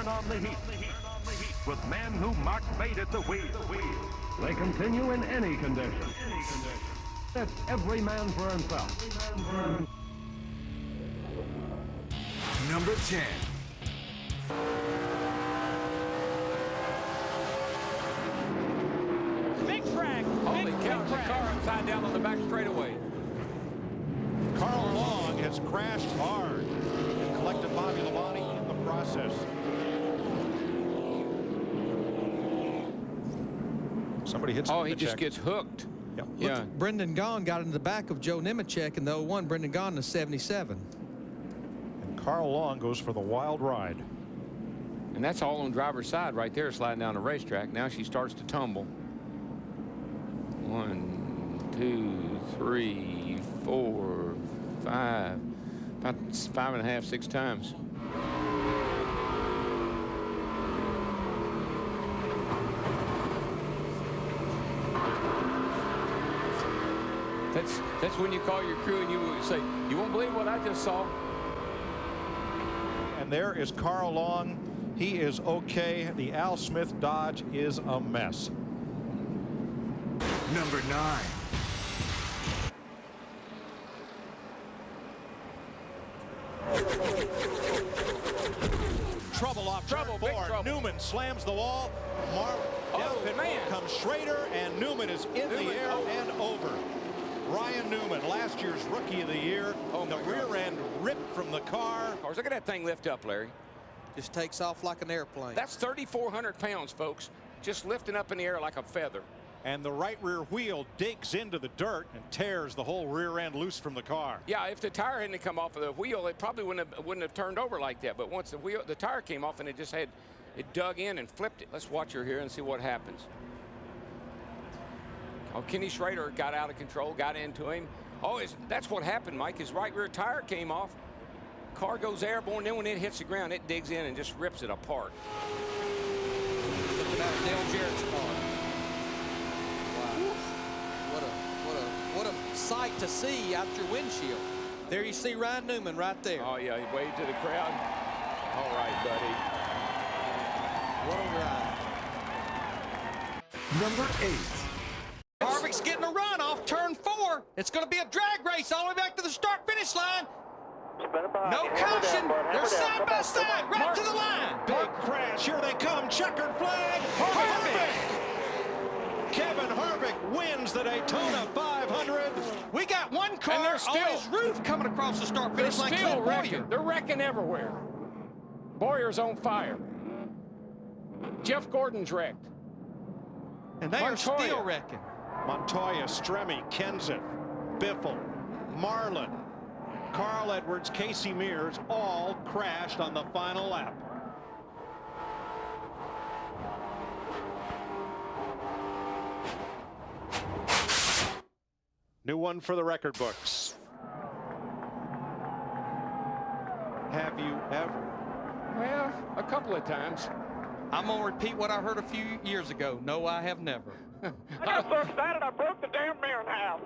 turn on the heat with men who mark fate at the wheel. They continue in any condition. It's every man for himself. Number 10. Big track. Holy cow, the car upside down on the back straightaway. Carl Long has crashed hard and collected Bobby Labonte in the process. Somebody hits Oh, he just gets hooked. Yep. Yeah. Brendan Gaughan got into the back of Joe Nemechek in the 01. Brendan Gaughan in the 77. And Carl Long goes for the wild ride. And that's all on driver's side right there, sliding down the racetrack. Now she starts to tumble. 1, 2, 3, 4, 5. About 5.5, 6 times. That's when you call your crew and you say, you won't believe what I just saw. And there is Carl Long. He is okay. The Al Smith Dodge is a mess. Number 9. Trouble off Trouble, turn big 4. trouble. Newman slams the wall. Oh, man. Comes Schrader, and Newman is in the air and over. Ryan Newman, last year's Rookie of the Year. Oh, the my rear God. end ripped from the car. Look at that thing lift up, Larry. Just takes off like an airplane. That's 3,400 pounds, folks. Just lifting up in the air like a feather. And the right rear wheel digs into the dirt and tears the whole rear end loose from the car. Yeah, if the tire hadn't come off of the wheel, it probably wouldn't have turned over like that. But once the tire came off and it dug in and flipped it. Let's watch her here and see what happens. Oh, Kenny Schrader got out of control, got into him. Oh, that's what happened, Mike. His right rear tire came off. Car goes airborne, then when it hits the ground, it digs in and just rips it apart. Look at that Dale Jarrett's car. Wow. What a sight to see out your windshield. There you see Ryan Newman right there. Oh, yeah, he waved to the crowd. All right, buddy. What a ride. Number 8. Harvick's getting a run off turn 4. It's going to be a drag race all the way back to the start-finish line. No caution. They're side by side, right to the line. Big crash. Here they come. Checkered flag. Harvick. Kevin Harvick wins the Daytona 500. We got one car on his roof coming across the start-finish line. Still wrecking. They're wrecking everywhere. Boyer's on fire. Jeff Gordon's wrecked. And they are still wrecking. Montoya, Stremme, Kenseth, Biffle, Marlin, Carl Edwards, Casey Mears all crashed on the final lap. New one for the record books. Have you ever? Well, a couple of times. I'm going to repeat what I heard a few years ago. No, I have never. I got so excited I broke the damn mirror in half.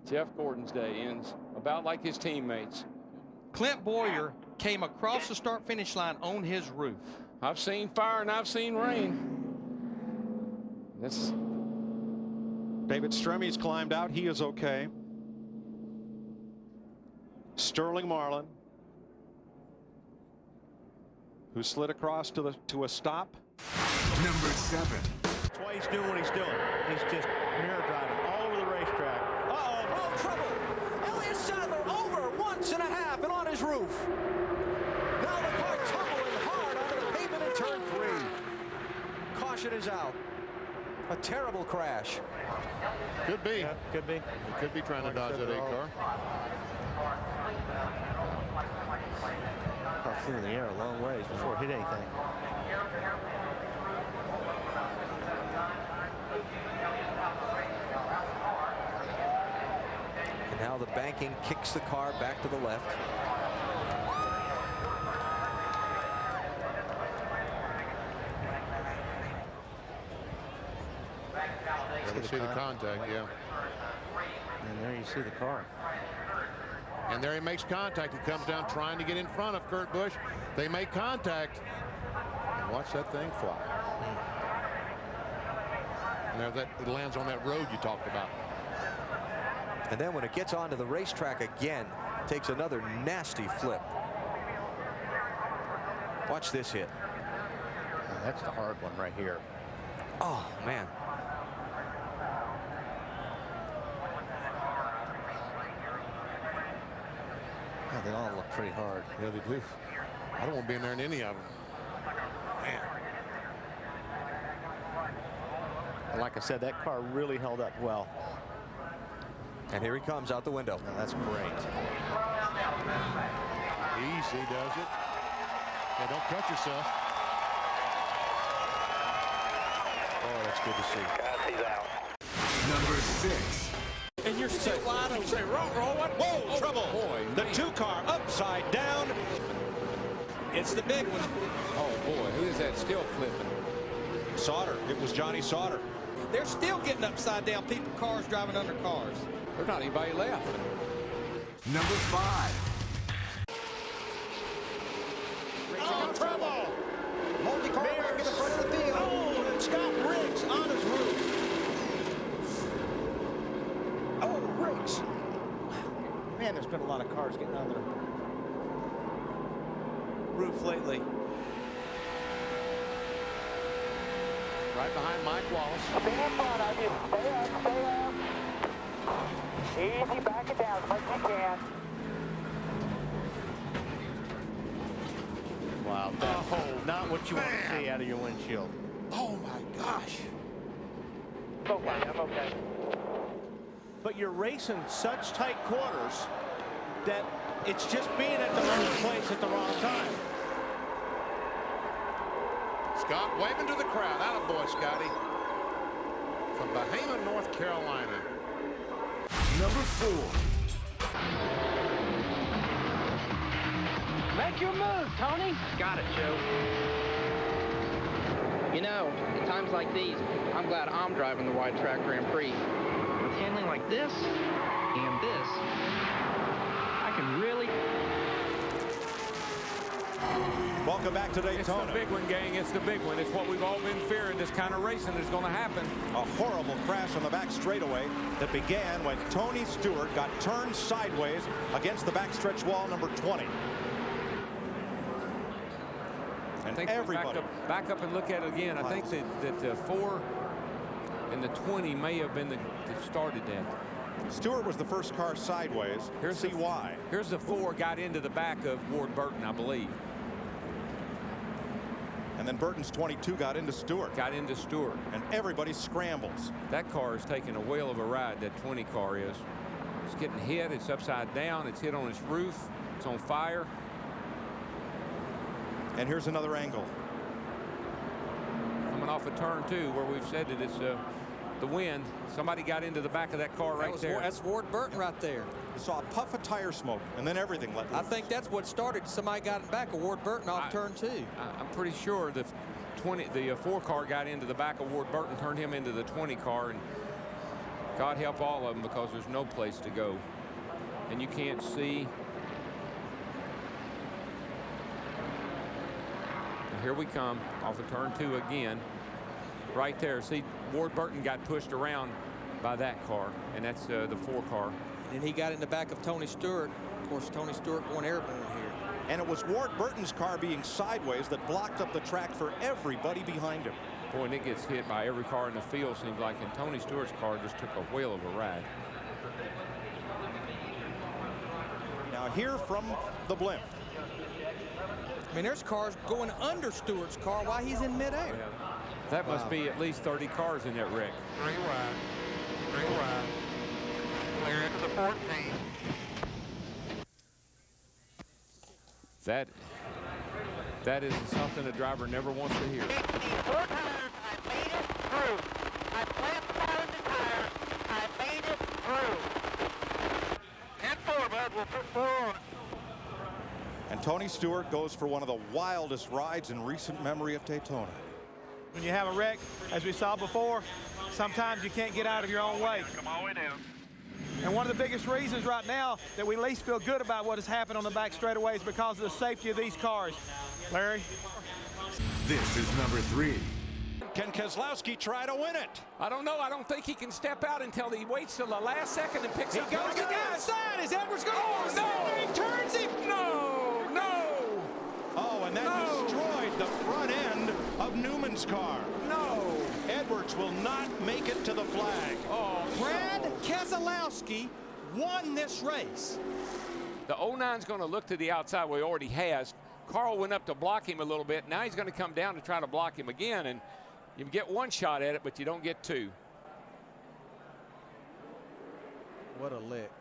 Jeff Gordon's day ends about like his teammates. Clint Boyer came across the start-finish line on his roof. I've seen fire and I've seen rain. David Stremme's climbed out. He is okay. Sterling Marlin, who slid across to a stop. Number 7. That's why he's doing what he's doing. He's just mirror driving all over the racetrack. Oh, trouble. Elliott Sadler over once and a half and on his roof. Now the car tumbling hard onto the pavement in turn 3. Caution is out. A terrible crash. Could be. Yeah, could be. He could be trying to dodge that 8 car. Car flew in the air a long ways before it hit anything. And now the banking kicks the car back to the left. You see the contact, yeah. And there you see the car. And there he makes contact. He comes down trying to get in front of Kurt Busch. They make contact. And watch that thing fly. And there it lands on that road you talked about. And then when it gets onto the racetrack again, takes another nasty flip. Watch this hit. That's the hard one right here. Oh, man. Oh, they all look pretty hard. Yeah, they do. I don't want to be in there in any of them. Man. And like I said, that car really held up well. And here he comes out the window. Oh, that's great. Easy does it. Yeah, don't cut yourself. Oh, that's good to see. He's out. Number 6. And you're still wide open. Say, roll one. Whoa, trouble. boy, The man. 2-car upside down. It's the big one. Oh, boy, who is that still flipping? Sauter. It was Johnny Sauter. They're still getting upside down. People, cars driving under cars. There's not anybody left. Number 5. Oh, trouble. Multi-car wreck in the front of the field. Oh, and Scott Riggs on his roof. Oh, Riggs. Man, there's been a lot of cars getting on their roof lately. Right behind Mike Wallace. Be in front of you. Stay up, stay up. Easy, back it down as much as you can. Wow, that's not what you want to see out of your windshield. Oh, my gosh. Okay, I'm okay. But you're racing such tight quarters that it's just being at the wrong place at the wrong time. Scott waving to the crowd. Attaboy, Scotty. From Bahama, North Carolina. Number 4. Make your move, Tony. Got it, Joe. You know, at times like these, I'm glad I'm driving the wide track Grand Prix. With handling like this and this, I can really... Welcome back to It's Daytona. the big one, gang. It's the big one. It's what we've all been fearing. This kind of racing is going to happen. A horrible crash on the back straightaway that began when Tony Stewart got turned sideways against the backstretch wall number 20. I And think everybody. back up and look at it again. I think that the 4 and the 20 may have been that started that. Stewart was the first car sideways. Here's See why. Here's the 4 got into the back of Ward Burton, I believe. And then Burton's 22 got into Stewart. Got into Stewart. And everybody scrambles. That car is taking a whale of a ride, that 20 car is. It's getting hit. It's upside down. It's hit on its roof. It's on fire. And here's another angle. Coming off of turn 2 where we've said that it's the wind. Somebody got into the back of that car right there. That's Ward Burton right there. You saw a puff of tire smoke, and then everything let loose. I think that's what started. Somebody got in back of Ward Burton off turn 2. I'm pretty sure the 4 car got into the back of Ward Burton, turned him into the 20 car, and God help all of them because there's no place to go. And you can't see. And here we come off of turn 2 again. Right there. See, Ward Burton got pushed around by that car, and that's the 4 car. And he got in the back of Tony Stewart. Of course, Tony Stewart going airborne here. And it was Ward Burton's car being sideways that blocked up the track for everybody behind him. Boy, and it gets hit by every car in the field, seems like, and Tony Stewart's car just took a whale of a ride. Now here from the blimp. I mean, there's cars going under Stewart's car while he's in midair. That must be at least 30 cars in that wreck. Green ride. Clear into the 14. That is something a driver never wants to hear. 4 times, I made it through. I flapped out the tires. I made it through. And 4, bud. We'll put 4 on. And Tony Stewart goes for one of the wildest rides in recent memory of Daytona. When you have a wreck, as we saw before, sometimes you can't get out of your own way. Come all the way down. And one of the biggest reasons right now that we at least feel good about what has happened on the back straightaway is because of the safety of these cars. Larry? This is number 3. Can Keselowski try to win it? I don't know. I don't think he can step out until he waits till the last second and picks up. He goes to the outside. Is Edwards going? Oh, no! He turns him. No, no. Oh, and that destroyed the front end of Newman's car. No. Edwards will not make it to the flag. Oh, Brad Keselowski won this race. The 09's going to look to the outside where he already has. Carl went up to block him a little bit. Now he's going to come down to try to block him again, and you get one shot at it, but you don't get two. What a lick.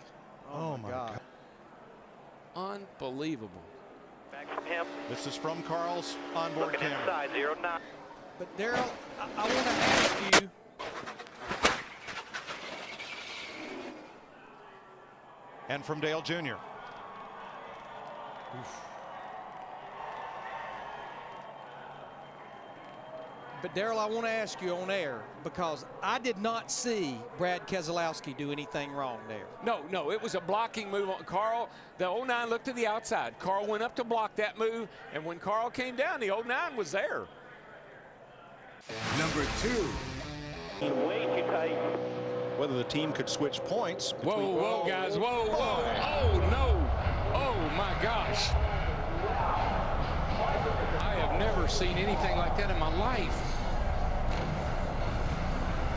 Oh my God. Unbelievable. Back from him. This is from Carl's onboard Looking camera. inside, 09. But Darrell, I want to ask you. And from Dale Jr. But Darrell, I want to ask you on air, because I did not see Brad Keselowski do anything wrong there. No, it was a blocking move on Carl. The 09 looked to the outside. Carl went up to block that move, and when Carl came down, the 09 was there. Number 2. Way too tight. Whether the team could switch points. Whoa, guys, whoa. Oh, no. Oh, my gosh. I have never seen anything like that in my life.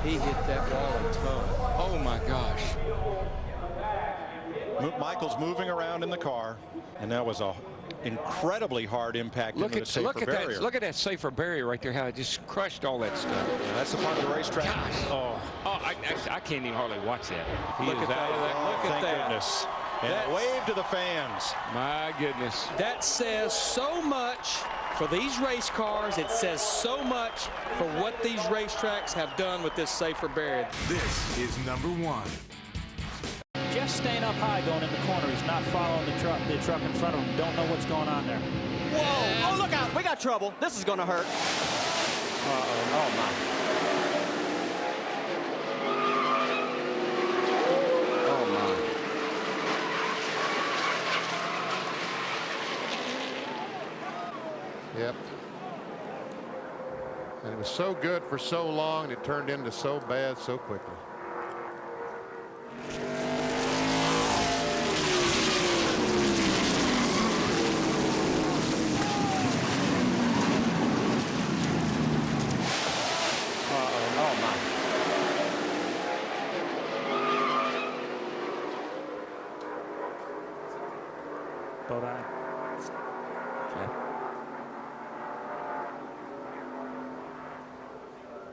He hit that ball and toe. Oh, my gosh. Michael's moving around in the car, and that was a incredibly hard impact into the safer barrier. Look at that safer barrier right there, how it just crushed all that stuff. Yeah, that's the part of the racetrack. Gosh. I can't even hardly watch that. He Look is at that. out of that. Look at Thank that. goodness. And a wave to the fans. My goodness. That says so much for these race cars. It says so much for what these racetracks have done with this safer barrier. This is number 1. Jeff's staying up high going in the corner. He's not following the truck in front of him. Don't know what's going on there. Whoa! Oh, look out! We got trouble. This is going to hurt. Oh my! Oh my! Yep. And it was so good for so long, and it turned into so bad so quickly.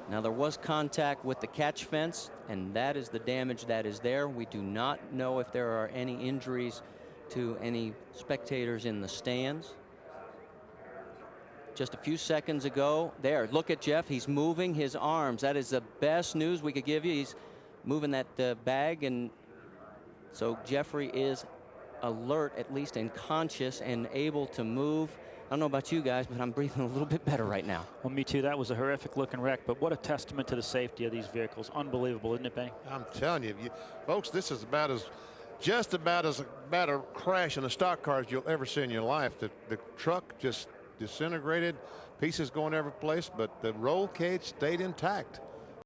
Now there was contact with the catch fence, and that is the damage that is there. We do not know if there are any injuries to any spectators in the stands. Just a few seconds ago, there, look at Jeff, he's moving his arms. That is the best news we could give you. He's moving that bag, and so Jeffrey is alert, at least, and conscious and able to move. I don't know about you guys, but I'm breathing a little bit better right now. Well, me too. That was a horrific looking wreck, but what a testament to the safety of these vehicles. Unbelievable, isn't it, Benny? I'm telling you, folks, this is just about as bad a crash in a stock car as you'll ever see in your life. The truck just disintegrated, pieces going every place, but the roll cage stayed intact.